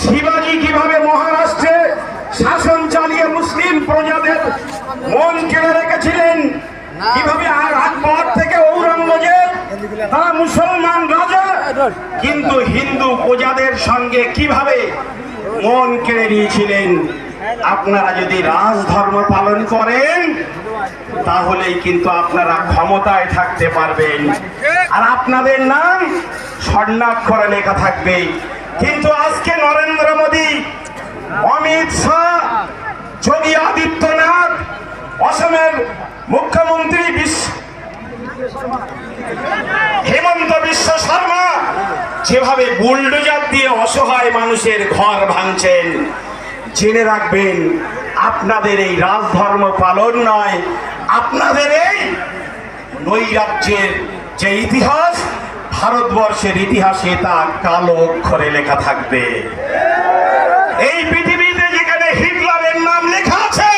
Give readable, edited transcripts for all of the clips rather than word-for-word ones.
শিবাজি কিভাবে মহারাষ্ট্রে শাসন চালিয়ে মুসলিম প্রজাদের মন কেড়ে রেখেছিলেন, কিভাবে আর আকবর থেকে ঔরঙ্গজেব তারা মুসলমান রাজা, কিন্তু হিন্দু প্রজাদের সঙ্গে কিভাবে মন কেড়ে নিয়েছিলেন। আপনারা যদি রাজধর্ম পালন করেন তাহলেই কিন্তু আপনারা ক্ষমতায় থাকতে পারবেন, আর আপনাদের নাম স্বর্ণাক্ষরে লেখা থাকবে। কিন্তু আজকে নরেন্দ্র মোদী, অমিত শাহ, যোগী আদিত্যনাথ, অসমের মুখ্যমন্ত্রী হেমন্ত বিশ্ব শর্মা যেভাবে বুলডোজার দিয়ে অসহায় মানুষের ঘর ভাঙছেন, জেনে রাখবেন আপনাদের এই রাজধর্ম পালন নয়, আপনাদের এই নৈরাজ্যের যে ইতিহাস, ভারতবর্ষের ইতিহাসে তা কালো অক্ষরে লেখা থাকবে। এই পৃথিবীতে যেখানে হিটলারের নাম লেখা আছে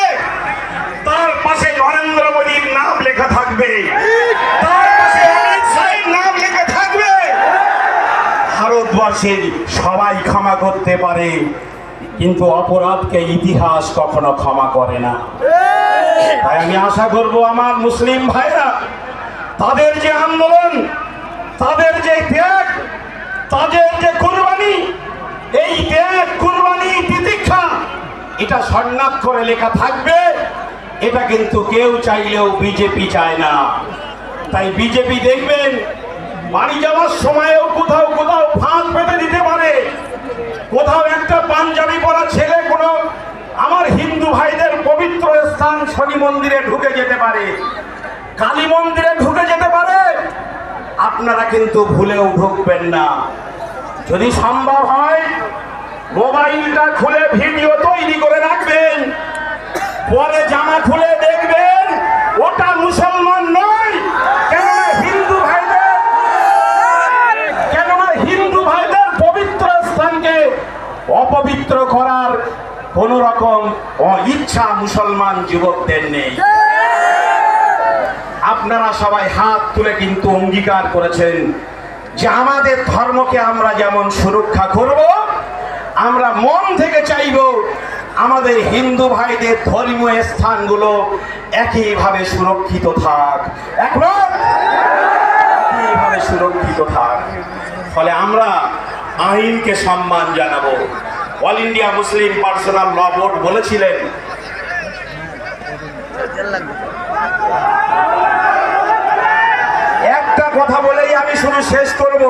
তার পাশে নরেন্দ্র মোদীর নাম লেখা থাকবে, তার পাশে অমিত শাহের নাম লেখা থাকবে। ভারতবর্ষের সবাই ক্ষমা করতে পারে, কিন্তু অপরাধকে ইতিহাস কখনো ক্ষমা করে না। তাই আমি আশা করব আমার মুসলিম ভাইরা, তাদের যে আন্দোলন, তাদের যে ত্যাগ, তাদের যে কুরবানি, এই ত্যাগ, কুরবানি, তিতিক্ষা এটা স্বর্ণাক্ষরে লেখা থাকবে। এটা কিন্তু কেউ চাইলেও বিজেপি চায় না। তাই বিজেপি দেখবেন বাড়ি যাওয়ার সময়ও কোথাও কোথাও ফাঁদ পেতে দিতে পারে, কোথাও একটা পাঞ্জাবি পরা ছেলে কোনো আমার হিন্দু ভাইদের পবিত্র স্থান শনি মন্দিরে ঢুকে যেতে পারে, কালী মন্দিরে ঢুকে যেতে পারে। আপনারা কিন্তু ভুলেও ঢুকবেন না। যদি সম্ভব হয় মোবাইলটা খুলে ভিডিও তৈরি করে রাখবেন, পরে জামা খুলে দেখবেন ওটা মুসলমান নয়। কেননা হিন্দু ভাইদের পবিত্র স্থানকে অপবিত্র করার কোন রকম ইচ্ছা মুসলমান যুবকদের নেই। আপনারা সবাই হাত তুলে কিন্তু অঙ্গীকার করেছেন যে আমাদের ধর্মকে আমরা যেমন সুরক্ষা করব, আমরা মন থেকে চাইব আমাদের হিন্দু ভাইদের ধর্মীয় স্থানগুলো একইভাবে সুরক্ষিত থাক, একইভাবে সুরক্ষিত থাক। ফলে আমরা আইনকে সম্মান জানাবো। অল ইন্ডিয়া মুসলিম পার্সোনাল ল বোর্ড বলেছিলেন, একটা কথা বলেই আমি শুধু শেষ করব।